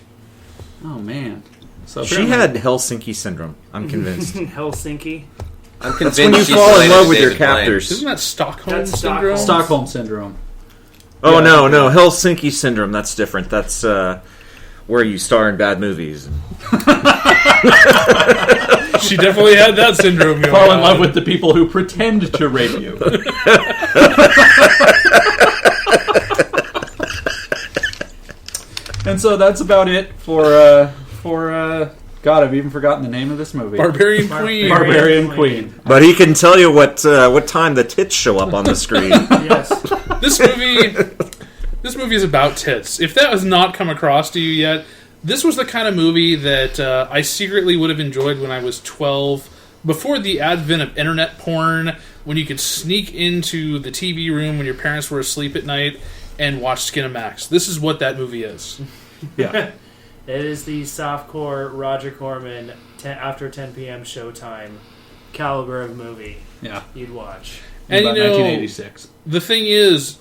Oh, man. So She had Helsinki syndrome. I'm convinced. Helsinki. I'm That's convinced when you she's fall in related love to with your David Blaine. captors. Isn't that Stockholm That's syndrome? Stockholm syndrome. Oh, Yeah. no. Helsinki syndrome. That's different. That's where you star in bad movies. She definitely had that syndrome going Fall in on. love with the people who pretend to rape you. And so that's about it for God, I've even forgotten the name of this movie. Barbarian Queen. Barbarian Queen. But he can tell you what time the tits show up on the screen. Yes. This movie is about tits. If that has not come across to you yet, this was the kind of movie that I secretly would have enjoyed when I was 12, before the advent of internet porn, when you could sneak into the TV room when your parents were asleep at night and watch Skinamax. This is what that movie is. Yeah. It is the softcore Roger Corman after 10 p.m. Showtime caliber of movie Yeah. you'd watch. And About you know, 1986. the thing is,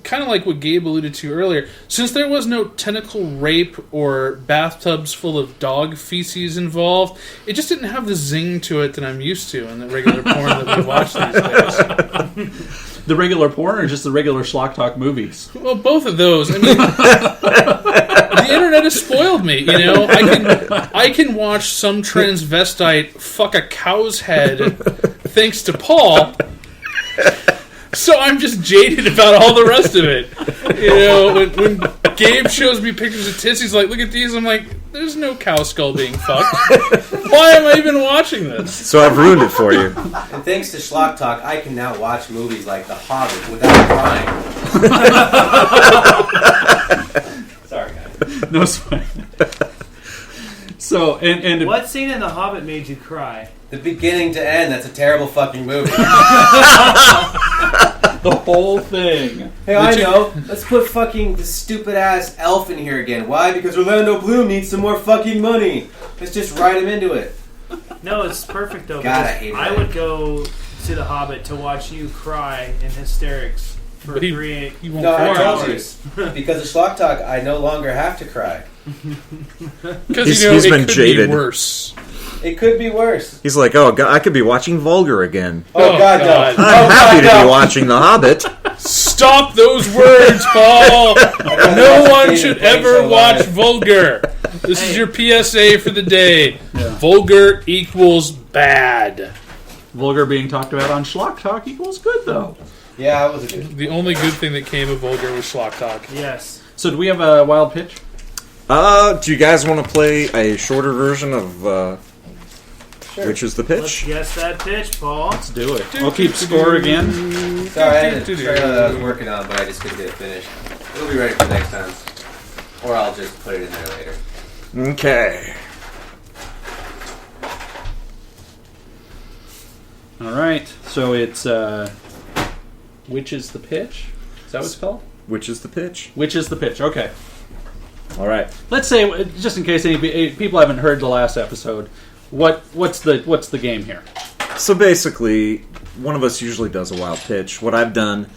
kind of like what Gabe alluded to earlier, since there was no tentacle rape or bathtubs full of dog feces involved, it just didn't have the zing to it that I'm used to in the regular porn that we watch these days. The regular porn or just the regular Schlock Talk movies? Well, both of those. I mean, the internet has spoiled me. You know, I can watch some transvestite fuck a cow's head thanks to Paul. So I'm just jaded about all the rest of it. You know, when Gabe shows me pictures of tits, he's like, "Look at these." I'm like, "There's no cow skull being fucked. Why am I even watching this?" So I've ruined it for you. And thanks to Schlock Talk, I can now watch movies like The Hobbit without crying. Sorry, guys. No, it's fine. So, and What scene in The Hobbit made you cry? The beginning to end, that's a terrible fucking movie. the whole thing. Hey, I know. Let's put fucking this stupid ass elf in here again. Why? Because Orlando Bloom needs some more fucking money. Let's just write him into it. No, it's perfect though. God, I because hate it. I would go to The Hobbit to watch you cry in hysterics for But he 3 won't No, I cry. told you. Because of Schlock Talk, I no longer have to cry. Because He's- you know he's it been could jaded. be worse. It could be worse. He's like, oh, God, I could be watching Vulgar again. Oh, God, God. no. I'm Oh, happy God, to no. be watching The Hobbit. Stop those words, Paul. No one should ever so watch bad. Vulgar. This is Hey. your PSA for the day. Yeah. Vulgar equals bad. Vulgar being talked about on Schlock Talk equals good, though. Yeah, it was a good. The only good thing that came of Vulgar was Schlock Talk. Yes. So, do we have a wild pitch? Do you guys want to play a shorter version of Which is the Let's Pitch? guess that pitch, Paul. Let's do it. I'll keep score again. Sorry, I had a trailer that I was working on, but I just couldn't get it finished. It'll be ready for next time. Or I'll just put it in there later. Okay. All right. So it's Which is the Pitch? Is that what it's called? Which is the Pitch? Which is the Pitch? Okay. All right. Let's say, just in case any people haven't heard the last episode, what's the game here? So basically, one of us usually does a wild pitch. What I've done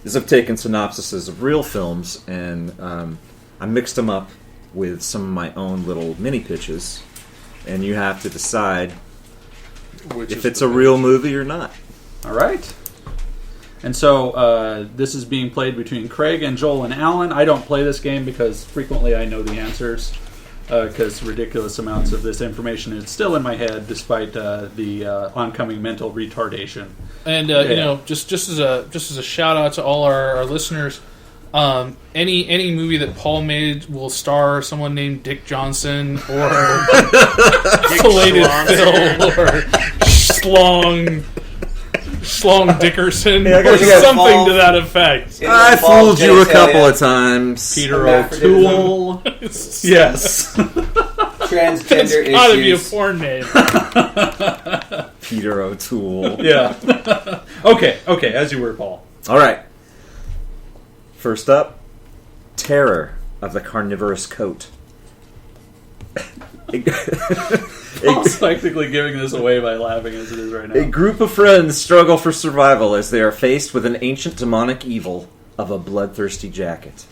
is I've taken synopsises of real films and I mixed them up with some of my own little mini pitches, and you have to decide if it's a real movie or not. All right. And so this is being played between Craig and Joel and Alan. I don't play this game because frequently I know the answers because ridiculous amounts of this information is still in my head despite the oncoming mental retardation. And you know, just as a shout out to all our listeners, any movie that Paul made will star someone named Dick Johnson or Filleted Phil or Schlong Dickerson Yeah, I or gotta get something Paul. to that effect. I fooled you a couple of times. Peter Hermaphroditism. O'Toole. Yes. Transgender It's gotta be a issues. porn name. Peter O'Toole. Yeah. Okay, as you were, Paul. All right. First up, Terror of the Carnivorous Coat. Paul's practically giving this away by laughing as it is right A now. group of friends struggle for survival as they are faced with an ancient demonic evil of a bloodthirsty jacket.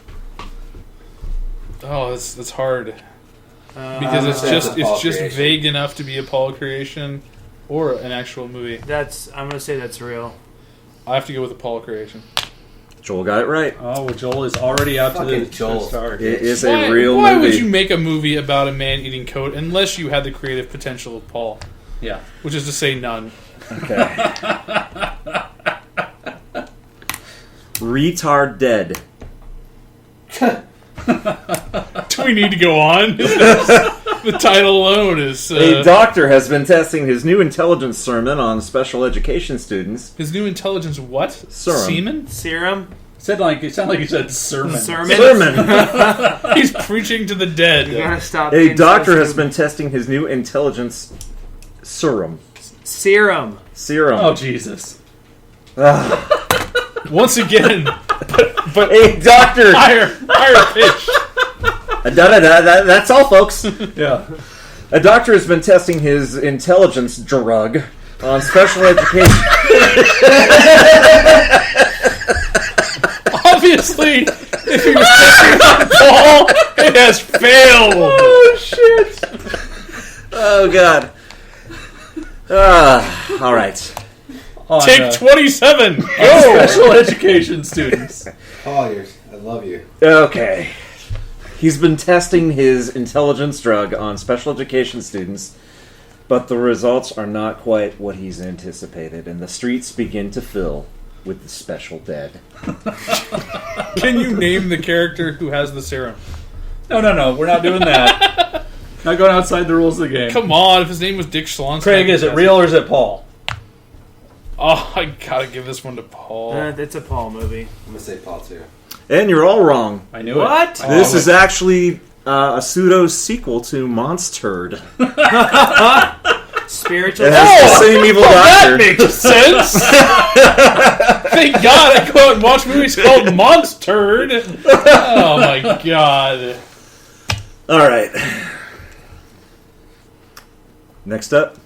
Oh, that's hard. Because it's Paul just creation. vague enough to be a Paul creation or an actual movie. I'm gonna say that's real. I have to go with a Paul creation. Joel got it right. Oh, well, Joel is already out to the Joel. start. It is a real Why movie. would you make a movie about a man eating coat unless you had the creative potential of Paul? Yeah. Which is to say, none. Okay. Retard dead. Do we need to go on? The title alone is... A doctor has been testing his new intelligence serum on special education students. His new intelligence what? Serum. Semen? Serum. It sounded like you said sermon. Sermon. He's preaching to the dead. You gotta stop. A being doctor so has stupid. been testing his new intelligence serum. Serum. Oh, Jesus. Once again, but A doctor. higher pitch. That's all, folks. Yeah. A doctor has been testing his intelligence drug on special education. Obviously, if he was testing on Paul, it has failed. Oh, shit. Oh, God. All right. On, Take 27. Go. special education students. Paul, I love you. Okay. He's been testing his intelligence drug on special education students, but the results are not quite what he's anticipated, and the streets begin to fill with the special dead. Can you name the character who has the serum? No. We're not doing that. Not going outside the rules of the game. Come on, if his name was Dick Schlonson. Craig, is it real or is it Paul? Oh, I gotta give this one to Paul. It's a Paul movie. I'm gonna say Paul too. And you're all wrong. I knew What? it. This is actually a pseudo sequel to Monster. Spiritual. It has the same evil doctor. That makes sense. Thank God I go out and watch movies called Monster. Oh my God. All right. Next up.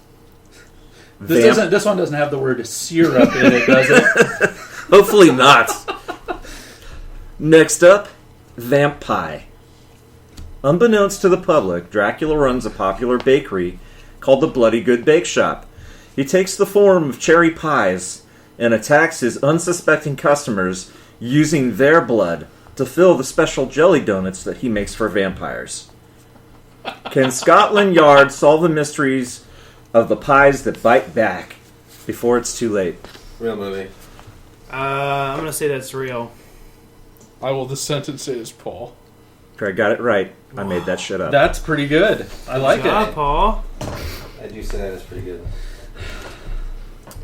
This one doesn't have the word syrup in it, does it? Hopefully not. Next up, Vamp Pie. Unbeknownst to the public, Dracula runs a popular bakery called the Bloody Good Bake Shop. He takes the form of cherry pies and attacks his unsuspecting customers using their blood to fill the special jelly donuts that he makes for vampires. Can Scotland Yard solve the mysteries of the pies that bite back before it's too late? Real movie. I'm gonna say that's real. I will dissent and say it's Paul. Craig got it right. I made that shit up. That's pretty good. I like Good job, it. Paul. I do say that is pretty good.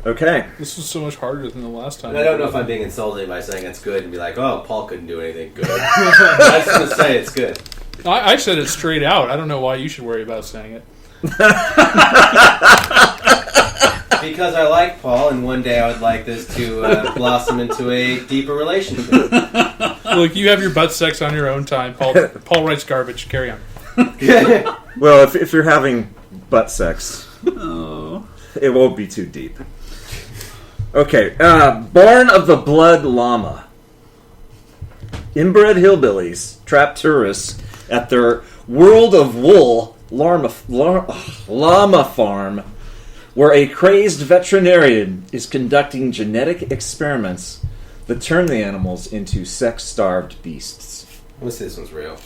Okay. This was so much harder than the last time. And I don't know if I'm being insulted by saying it's good and be like, oh, Paul couldn't do anything good. I just gonna say it's good. I said it straight out. I don't know why you should worry about saying it. Because I like Paul, and one day I would like this to blossom into a deeper relationship. Look, you have your butt sex on your own time. Paul writes garbage. Carry on. Well, if you're having butt sex, it won't be too deep. Okay, Born of the Blood Llama. Inbred hillbillies trap tourists at their World of Wool llama farm, where a crazed veterinarian is conducting genetic experiments that turn the animals into sex-starved beasts. I'm gonna say this one's real.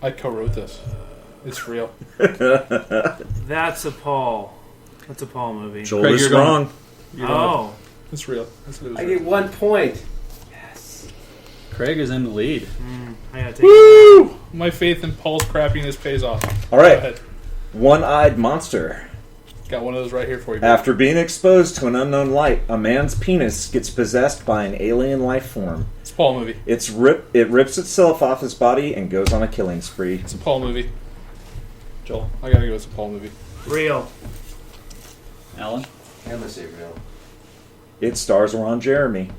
I co-wrote this. It's real. That's a Paul. That's a Paul movie. Joel Craig, is you're going- wrong. Oh. It's real. That's what it was. I get 1 point. Craig is in the lead. I gotta take it. Woo! My faith in Paul's crappiness pays off. All Go right, ahead. One-eyed monster. Got one of those right here for you. baby. After being exposed to an unknown light, a man's penis gets possessed by an alien life form. It's a Paul movie. It rips itself off his body and goes on a killing spree. It's a Paul movie. Joel. I gotta go. It's a Paul movie. Real. Alan? I'm gonna say real. It stars Ron Jeremy.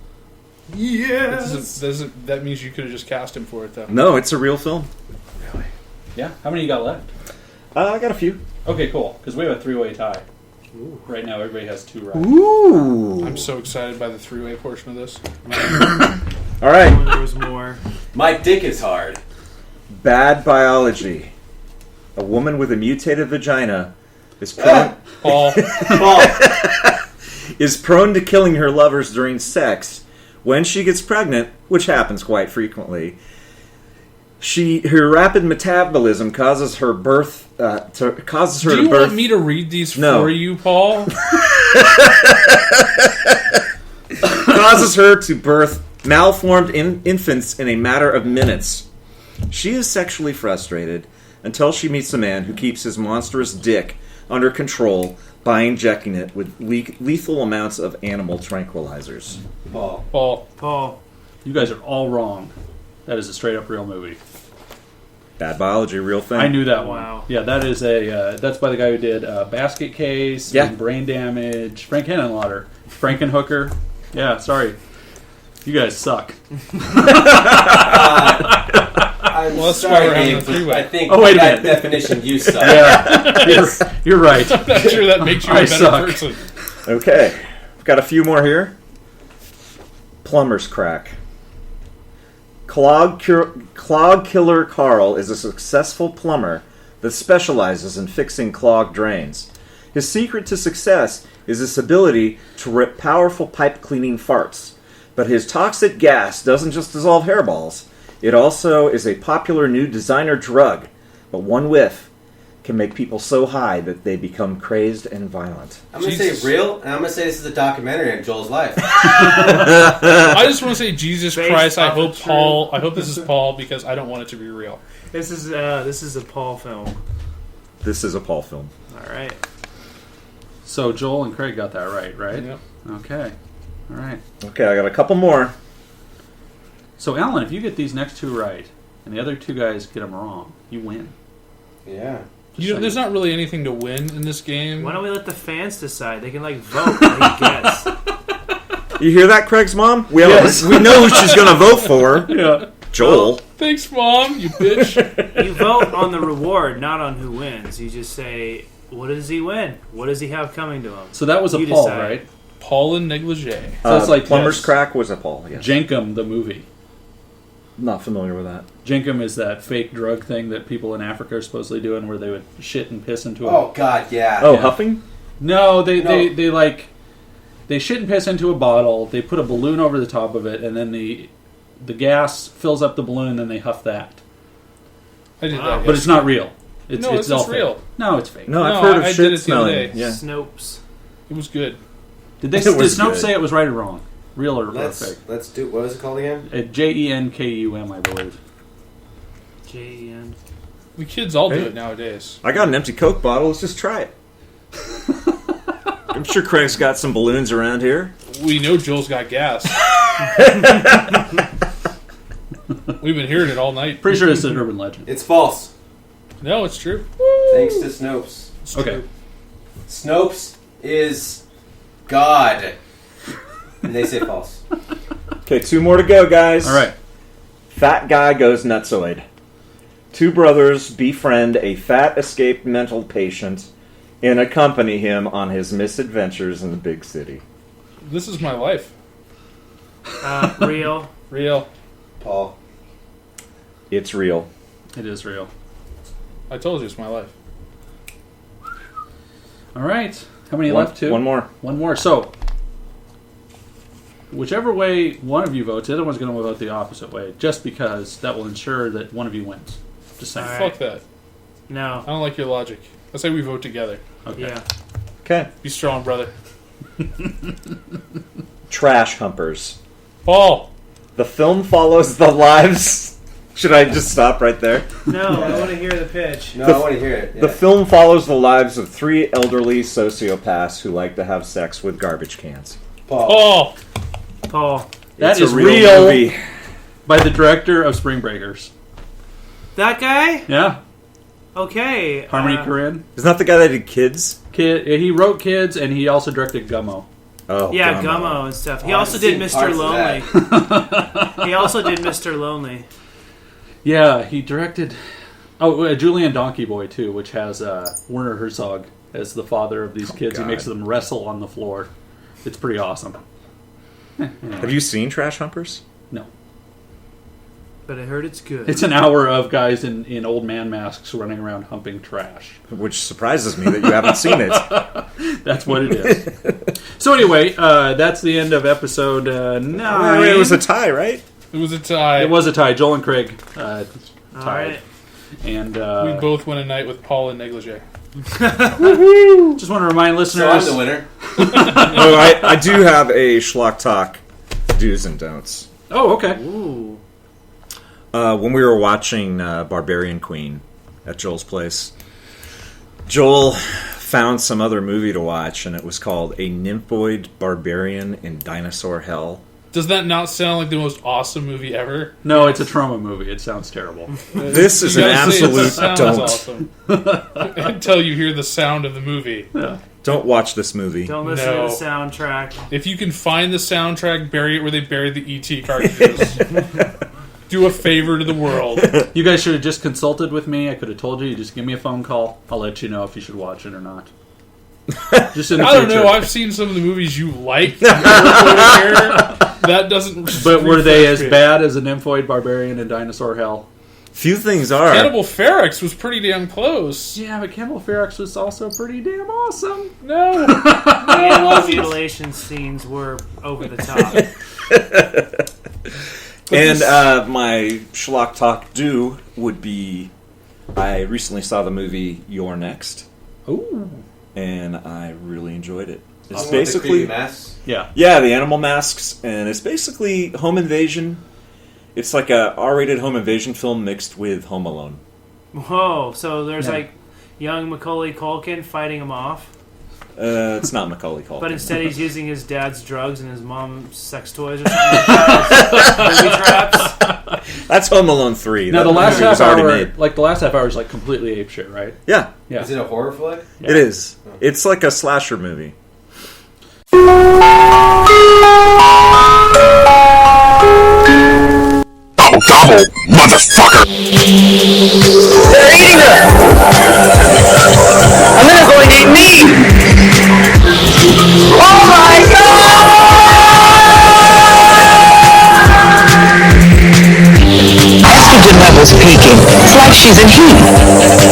That means you could have just cast him for it, though. No, it's a real film. Yeah. How many you got left? I got a few. Okay, cool. Because we have a three-way tie. Right now, everybody has 2 right. Ooh. I'm so excited by the three-way portion of this. All right. There was more. My dick is hard. Bad biology. A woman with a mutated vagina is prone, is prone to killing her lovers during sex. When she gets pregnant, which happens quite frequently, her rapid metabolism causes her birth. Do you want me to read these for you, Paul? Causes her to birth malformed infants in a matter of minutes. She is sexually frustrated until she meets a man who keeps his monstrous dick under control by injecting it with lethal amounts of animal tranquilizers. Paul. You guys are all wrong. That is a straight up real movie. Bad Biology, real thing. I knew that one. Wow. Yeah, that is that's by the guy who did Basket Case, and Brain Damage, Frank Henenlotter, Frankenhooker. Yeah, sorry. You guys suck. I'm sorry, Dave. I think wait a that minute. definition you suck. Yeah, you're right. I'm not sure that makes you a better person. Okay. We've got a few more here. Plumber's crack. Clog Killer Carl is a successful plumber that specializes in fixing clogged drains. His secret to success is his ability to rip powerful pipe cleaning farts. But his toxic gas doesn't just dissolve hairballs. It also is a popular new designer drug. But one whiff can make people so high that they become crazy and violent. I'm going to say real, and I'm going to say this is a documentary on Joel's life. I just want to say, Jesus Christ, I hope this is Paul, because I don't want it to be real. This is a Paul film. This is a Paul film. All right. So Joel and Craig got that right? Yep. Okay. All right. Okay, I got a couple more. So Alan, if you get these next two right, and the other two guys get them wrong, you win. Yeah. There's not really anything to win in this game. Why don't we let the fans decide? They can vote. I guess. You hear that, Craig's mom? We know who she's going to vote for. Yeah. Joel. Thanks, Mom, you bitch. You vote on the reward, not on who wins. You just say, what does he win? What does he have coming to him? So that was a Paul, right? Paul and negligee. So it's like Plumber's Crack was a Paul, yes. Jenkum, the movie. Not familiar with that. Jenkum is that fake drug thing that people in Africa are supposedly doing, where they would shit and piss into Oh God, yeah. Oh, huffing? No, they shit and piss into a bottle. They put a balloon over the top of it, and then the gas fills up the balloon, and then they huff that. I did that. But it's not real. It's all real. Fake. No, it's fake. No, I've heard of shit did it smelling. the other day. Yeah. Snopes. It was good. Did Snopes say it was right or wrong? Real or fake? Let's do. What was it called again? Jenkum, I believe. Jen. The kids all do it nowadays. I got an empty Coke bottle. Let's just try it. I'm sure Craig's got some balloons around here. We know Joel's got gas. We've been hearing it all night. Pretty sure it's an urban legend. It's false. No, it's true. Thanks to Snopes. Okay. Snopes is God. And they say false. Okay, two more to go, guys. All right. Fat guy goes nutsoid. Two brothers befriend a fat escaped mental patient and accompany him on his misadventures in the big city. This is my life. Real. Real. Paul. It's real. It is real. I told you it's my life. All right. How many left? Two? One more. One more. So, whichever way one of you votes, the other one's going to vote the opposite way, just because that will ensure that one of you wins. Just saying. All Fuck that. No. I don't like your logic. I say we vote together. Okay. Yeah. Okay. Be strong, brother. Trash humpers. Paul. The film follows the lives... Should I just stop right there? No, I want to hear the pitch. No, I want to hear it. Yeah. The film follows the lives of three elderly sociopaths who like to have sex with garbage cans. Paul. Paul. That It's is a real movie. By the director of Spring Breakers. That guy? Yeah. Okay. Harmony Korine. Isn't that the guy that did Kids? He wrote Kids, and he also directed Gummo. Oh, yeah, Gummo and stuff. He also did Mr. Lonely. He also did Mr. Lonely. Yeah, he directed... Julian Donkey Boy, too, which has Werner Herzog as the father of these kids. God. He makes them wrestle on the floor. It's pretty awesome. Have you seen Trash Humpers? No. But I heard it's good. It's an hour of guys in old man masks running around humping trash. Which surprises me that you haven't seen it. That's what it is. So anyway, that's the end of episode 9. It was a tie, right? It was a tie. It was a tie. Joel and Craig tied. right. And we both went a night with Paul and negligee. Just want to remind listeners. So I'm the winner. I do have a Schlock Talk do's and don'ts. Oh, okay. Ooh. When we were watching Barbarian Queen at Joel's place, Joel found some other movie to watch, and it was called A Nymphoid Barbarian in Dinosaur Hell. Does that not sound like the most awesome movie ever? No, it's a trauma movie. It sounds terrible. This is an absolute don't. Awesome. Until you hear the sound of the movie. Yeah. Don't watch this movie. Don't listen to the soundtrack. If you can find the soundtrack, bury it where they buried the E.T. cartridges. Do a favor to the world. You guys should have just consulted with me. I could have told you. You just give me a phone call. I'll let you know if you should watch it or not. Just in the I don't future. know. I've seen some of the movies you like. That doesn't. But were they as bad as A Nymphoid Barbarian in Dinosaur Hell? Few things are. Cannibal Ferox was pretty damn close. Yeah, but Cannibal Ferox was also pretty damn awesome. No. Animal mutilation scenes were over the top. And my Schlock Talk do would be, I recently saw the movie You're Next. Ooh. And I really enjoyed it. It's The basically creepy masks. Yeah. Yeah, the animal masks, and it's basically home invasion. It's like a R-rated home invasion film mixed with Home Alone. Whoa, so there's like young Macaulay Culkin fighting him off. It's not Macaulay Culkin. But instead he's using his dad's drugs and his mom's sex toys or something like that. Booby traps. That's Home Alone 3. Now That the last movie was half already hour, made. like the last half hour, is like completely apeshit, right? Yeah. Yeah. Is it a horror flick? Yeah. It is. It's like a slasher movie. Gobble, motherfucker! They're eating her! And then they're going to eat me! Oh my god! Estrogen levels peaking. It's like she's in heat.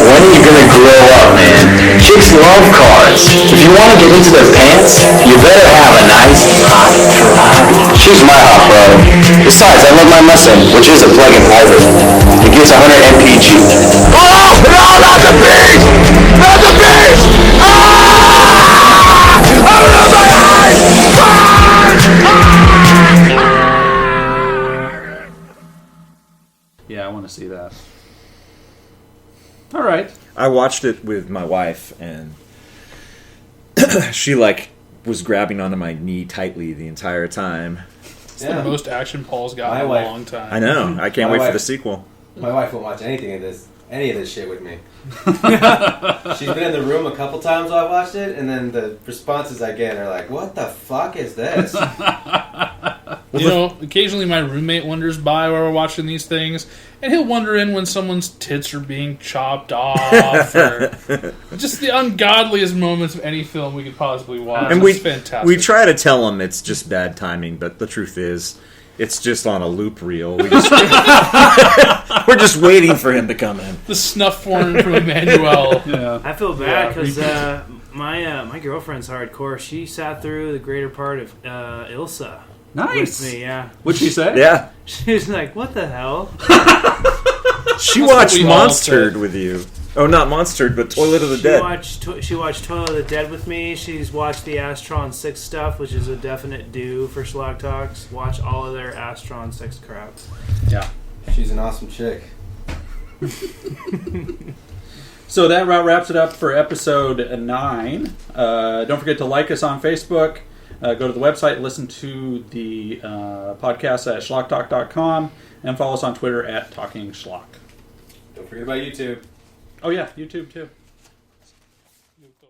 When are you gonna grow up, man? Chicks love cars. If you want to get into their pants, you better have a nice hot Ferrari. She's my hot rod. Besides, I love my Mustang, which is a plug-in hybrid. It gives 100 mpg. Oh, no, not the beast! Not the beast! Ah! Open up my eyes! Yeah, I want to see that. All right. I watched it with my wife, and she was grabbing onto my knee tightly the entire time. It's the most action Paul's got in a long time. I know. I can't My wait for wife- the sequel. My wife won't watch any of this shit with me. She's been in the room a couple times while I've watched it, and then the responses I get are like, "What the fuck is this?" You know, occasionally my roommate wanders by while we're watching these things, and he'll wander in when someone's tits are being chopped off, or just the ungodliest moments of any film we could possibly watch. And It's fantastic. we try to tell him it's just bad timing, but the truth is, it's just on a loop reel. We're just waiting for him to come in. The snuff porn from Emmanuel. Yeah. I feel bad because my girlfriend's hardcore. She sat through the greater part of Ilsa. Nice. With me, yeah. What'd she say? Yeah. She's like, what the hell? She what watched we all Monstered with you. Oh, not Monstered, but Toilet of the She Dead. She watched Toilet of the Dead with me. She's watched the Astron 6 stuff, which is a definite do for Schlock Talks. Watch all of their Astron 6 crap. Yeah. She's an awesome chick. So that wraps it up for episode 9. Don't forget to like us on Facebook. Go to the website, listen to the podcast at SchlockTalk.com, and follow us on Twitter at Talking Schlock. Don't forget about YouTube. Oh yeah, YouTube too. YouTube.